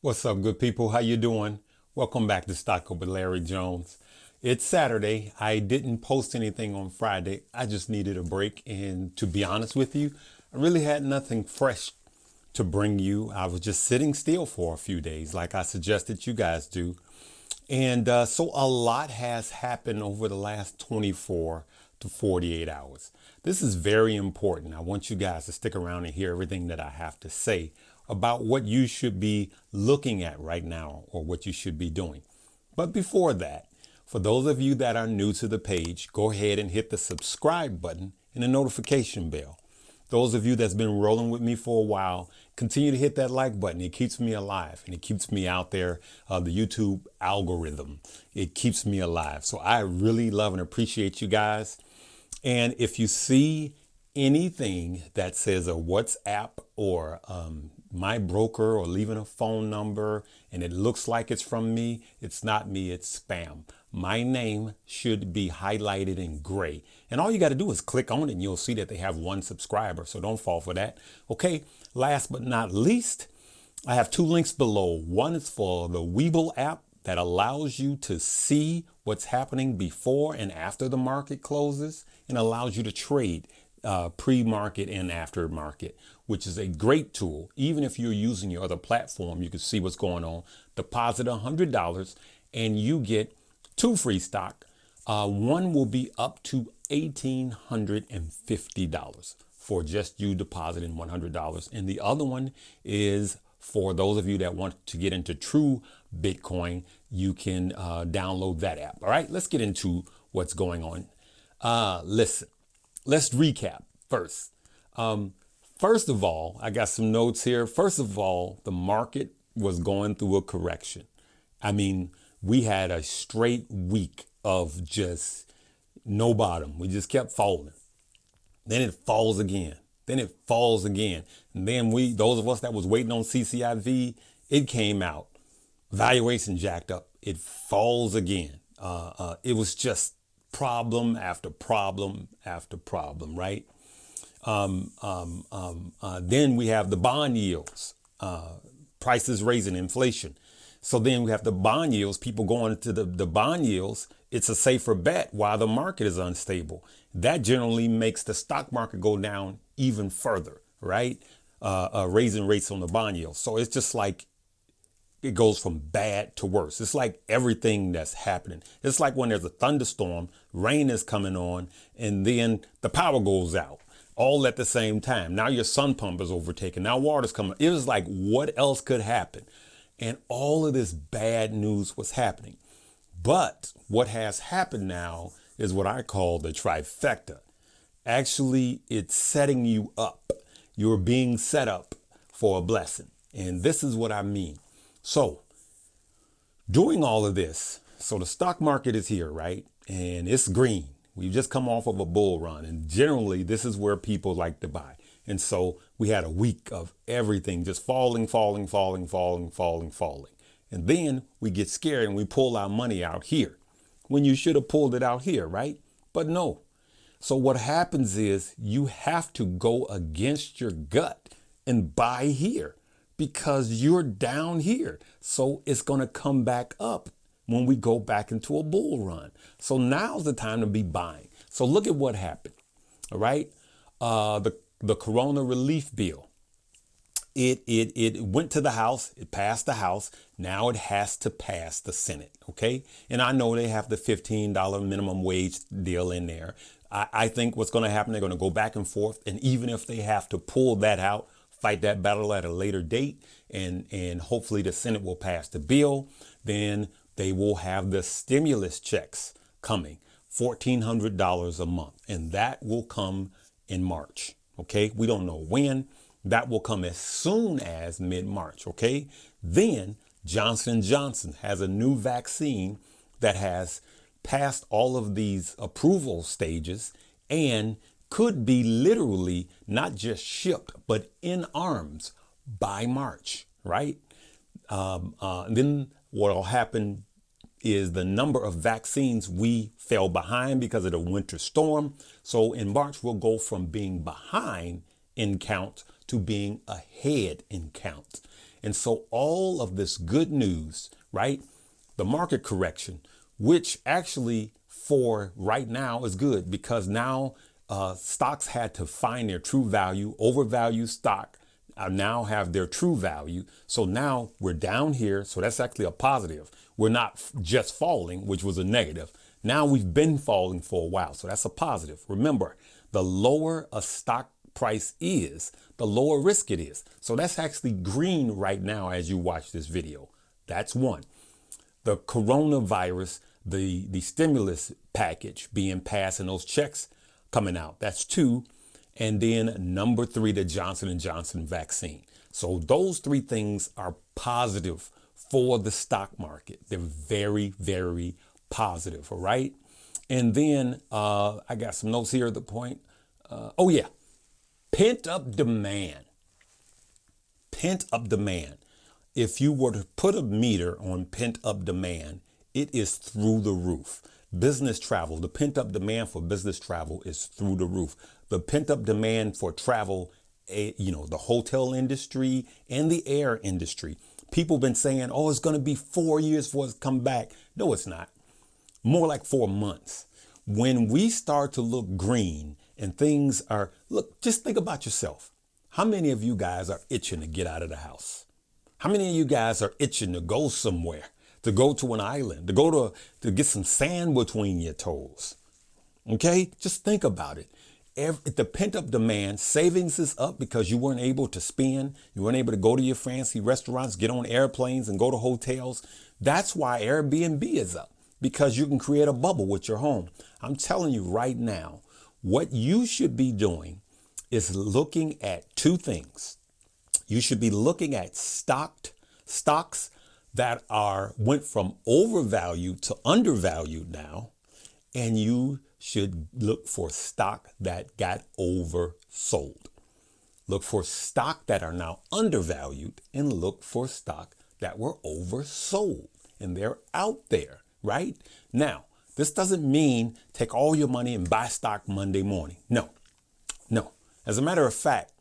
What's up, good people? How you doing? Welcome back to Stock Up with Larry Jones. It's Saturday. I didn't post anything on Friday. I just needed a break. And to be honest with you, I really had nothing fresh to bring you. I was just sitting still for a few days, like I suggested you guys do. And so a lot has happened over the last 24 to 48 hours. This is very important. I want you guys to stick around and hear everything that I have to say about what you should be looking at right now or what you should be doing. But before that, for those of you that are new to the page, go ahead and hit the subscribe button and the notification bell. Those of you that's been rolling with me for a while, continue to hit that like button. It keeps me alive and it keeps me out there. The YouTube algorithm, it keeps me alive. So I really love and appreciate you guys. And if you see anything that says a WhatsApp or my broker or leaving a phone number and it looks like it's from me, it's not me, it's spam. My name should be highlighted in gray. And all you got to do is click on it and you'll see that they have one subscriber. So don't fall for that. Okay, last but not least, I have two links below. One is for the Webull app that allows you to see what's happening before and after the market closes and allows you to trade pre-market and after market, which is a great tool. Even if you're using your other platform, you can see what's going on. Deposit $100 and you get two free stock. One will be up to $1,850 for just you depositing $100. And the other one is for those of you that want to get into true Bitcoin. You can download that app. All right, let's get into what's going on. Listen, let's recap first. First of all, I got some notes here. First of all, the market was going through a correction. I mean, we had a straight week of just no bottom. We just kept falling. Then it falls again. Then it falls again. And then those of us that was waiting on CCIV, it came out. Valuation jacked up. It falls again. It was just problem after problem after problem, right? Then we have the bond yields, prices raising, inflation. So then we have the bond yields, people going to the bond yields. It's a safer bet while the market is unstable. That generally makes the stock market go down even further, right? Raising rates on the bond yields. So it's just like it goes from bad to worse. It's like everything that's happening. It's like when there's a thunderstorm, rain is coming on, and then the power goes out all at the same time. Now your sun pump is overtaken. Now water's coming. It was like, what else could happen? And all of this bad news was happening. But what has happened now is what I call the trifecta. Actually, it's setting you up. You're being set up for a blessing. And this is what I mean. So doing all of this, so the stock market is here, right? And it's green. We've just come off of a bull run. And generally, this is where people like to buy. And so we had a week of everything just falling. And then we get scared and we pull our money out here when you should have pulled it out here, right? But no. So what happens is you have to go against your gut and buy here because you're down here. So it's going to come back up when we go back into a bull run. So now's the time to be buying. So look at what happened. All right. The Corona relief bill. It went to the House. It passed the House. Now it has to pass the Senate. OK, and I know they have the $15 minimum wage deal in there. I think what's going to happen, they're going to go back and forth. And even if they have to pull that out, fight that battle at a later date, and hopefully the Senate will pass the bill, then they will have the stimulus checks coming, $1,400 a month. And that will come in March. OK, we don't know when. That will come as soon as mid-March. OK, then Johnson & Johnson has a new vaccine that has passed all of these approval stages and could be literally not just shipped, but in arms by March. Right. Then what will happen is the number of vaccines, we fell behind because of the winter storm. So in March, we'll go from being behind in count to being ahead in count. And so all of this good news, right? The market correction, which actually for right now is good because now stocks had to find their true value. Overvalued stock now have their true value. So now we're down here. So that's actually a positive. We're not just falling, which was a negative. Now we've been falling for a while. So that's a positive. Remember, the lower a stock price is, the lower risk it is. So that's actually green right now as you watch this video. That's one. The coronavirus, the stimulus package being passed and those checks coming out. That's two. And then number three, the Johnson & Johnson vaccine. So those three things are positive for the stock market. They're very, very positive. All right. And then I got some notes here at the point. Oh, yeah. Pent up demand. Pent up demand. If you were to put a meter on pent up demand, it is through the roof. Business travel, the pent up demand for business travel is through the roof. The pent up demand for travel, the hotel industry and the air industry. People have been saying, oh, it's going to be 4 years before it's come back. No, it's not. More like 4 months. When we start to look green and things are, look, just think about yourself. How many of you guys are itching to get out of the house? How many of you guys are itching to go somewhere, to go to an island, to get some sand between your toes? Okay, just think about it. The pent up demand, savings is up because you weren't able to spend. You weren't able to go to your fancy restaurants, get on airplanes and go to hotels. That's why Airbnb is up, because you can create a bubble with your home. I'm telling you right now, what you should be doing is looking at two things. You should be looking at stocks that went from overvalued to undervalued now, and you should look for stock that got oversold. Look for stock that are now undervalued and look for stock that were oversold, and they're out there, right? Now, this doesn't mean take all your money and buy stock Monday morning. No. As a matter of fact,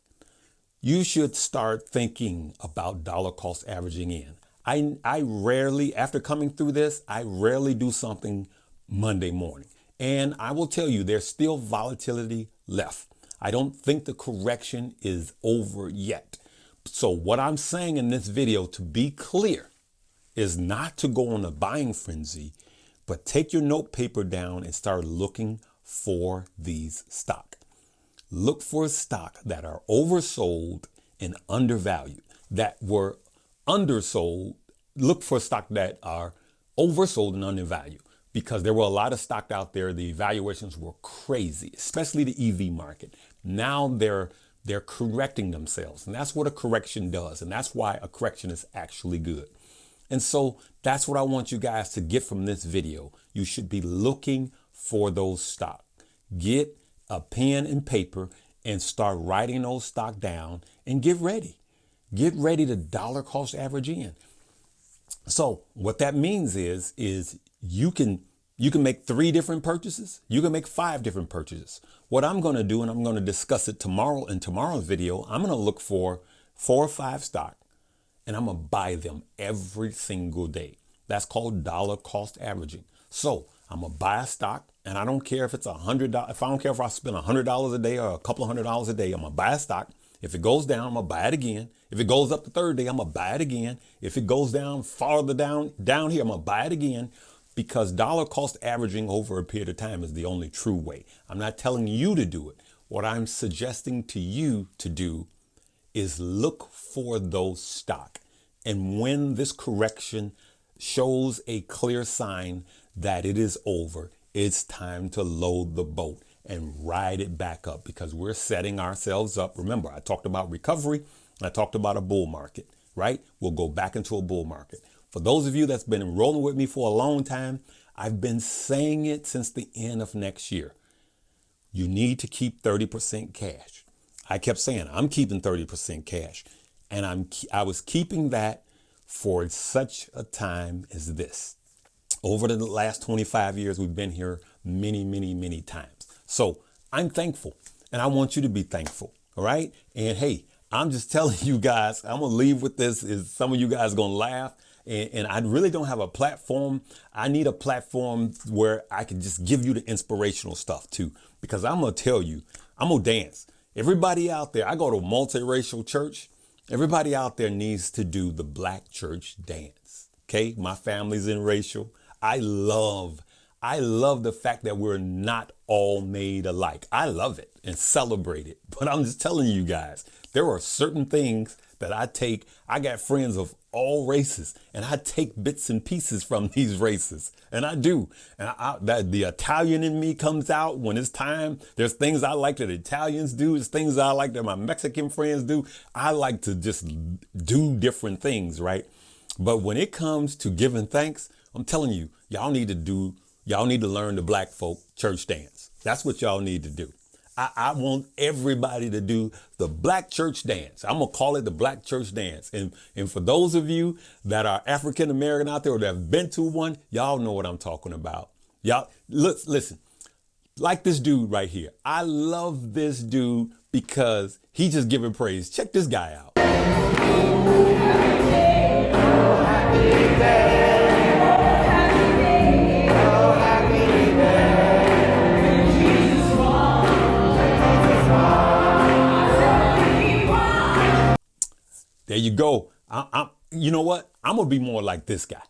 you should start thinking about dollar cost averaging in. I rarely, after coming through this, I rarely do something Monday morning. And I will tell you, there's still volatility left. I don't think the correction is over yet. So what I'm saying in this video, to be clear, is not to go on a buying frenzy, but take your note paper down and start looking for these stock. Look for stock that are oversold and undervalued, that were undersold. Look for stock that are oversold and undervalued, because there were a lot of stock out there. The valuations were crazy, especially the EV market. Now they're correcting themselves, and that's what a correction does. And that's why a correction is actually good. And so that's what I want you guys to get from this video. You should be looking for those stock. Get a pen and paper and start writing those stock down and get ready. Get ready to dollar cost average in. So what that means is you can make 3 different purchases. You can make 5 different purchases. What I'm going to do, and I'm going to discuss it tomorrow in tomorrow's video, I'm going to look for 4 or 5 stock, and I'm going to buy them every single day. That's called dollar cost averaging. So I'm going to buy a stock, and I don't care if it's $100. If I don't care if I spend $100 a day or a couple of $100 a day, I'm going to buy a stock. If it goes down, I'm going to buy it again. If it goes up the third day, I'm going to buy it again. If it goes down farther down here, I'm going to buy it again, because dollar cost averaging over a period of time is the only true way. I'm not telling you to do it. What I'm suggesting to you to do is look for those stock. And when this correction shows a clear sign that it is over, it's time to load the boat and ride it back up, because we're setting ourselves up. Remember, I talked about recovery. I talked about a bull market, right? We'll go back into a bull market. For those of you that's been rolling with me for a long time, I've been saying it since the end of next year. You need to keep 30% cash. I kept saying, I'm keeping 30% cash. And I was keeping that for such a time as this. Over the last 25 years, we've been here many, many, many times. So I'm thankful, and I want you to be thankful. All right. And hey, I'm just telling you guys, I'm going to leave with this is some of you guys going to laugh. And I really don't have a platform. I need a platform where I can just give you the inspirational stuff too, because I'm going to tell you, I'm going to dance. Everybody out there, I go to a multiracial church. Everybody out there needs to do the black church dance. Okay. My family's interracial. I love the fact that we're not all made alike. I love it and celebrate it. But I'm just telling you guys, there are certain things that I take. I got friends of all races and I take bits and pieces from these races. And I do. And that the Italian in me comes out when it's time. There's things I like that Italians do. There's things I like that my Mexican friends do. I like to just do different things, right? But when it comes to giving thanks, I'm telling you, y'all need to learn the black folk church dance. That's what y'all need to do. I want everybody to do the black church dance. I'm going to call it the black church dance. And for those of you that are African American out there or that have been to one, y'all know what I'm talking about. Y'all, listen, like this dude right here. I love this dude because he just giving praise. Check this guy out. There you go. You know what? I'm going to be more like this guy.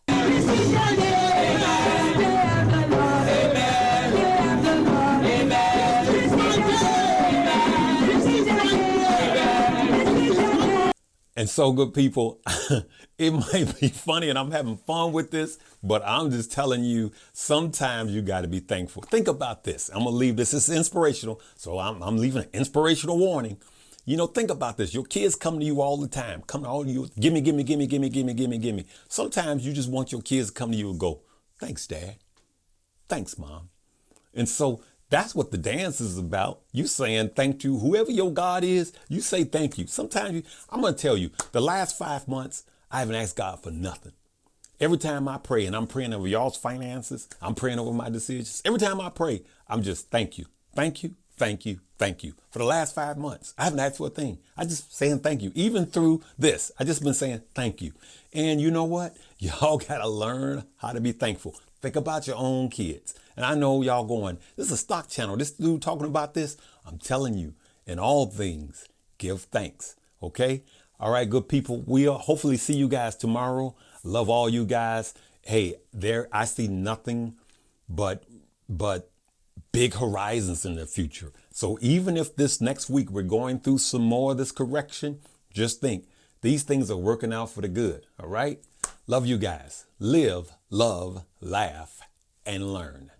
And so, good people, it might be funny and I'm having fun with this, but I'm just telling you, sometimes you got to be thankful. Think about this. I'm going to leave this. It's inspirational. So I'm leaving an inspirational warning. You know, think about this. Your kids come to you all the time. Come to all you. Give me. Sometimes you just want your kids to come to you and go, thanks, Dad. Thanks, Mom. And so that's what the dance is about. You saying thank you. Whoever your God is, you say thank you. Sometimes I'm going to tell you, the last 5 months, I haven't asked God for nothing. Every time I pray, and I'm praying over y'all's finances, I'm praying over my decisions. Every time I pray, I'm just thank you. Thank you. Thank you. Thank you. For the last 5 months, I haven't asked for a thing. I just saying thank you. Even through this, I just been saying thank you. And you know what? Y'all got to learn how to be thankful. Think about your own kids. And I know y'all going, this is a stock channel. This dude talking about this. I'm telling you, in all things, give thanks. Okay? All right, good people. We'll hopefully see you guys tomorrow. Love all you guys. Hey, I see nothing but big horizons in the future. So even if this next week we're going through some more of this correction, just think these things are working out for the good. All right. Love you guys. Live, love, laugh, and learn.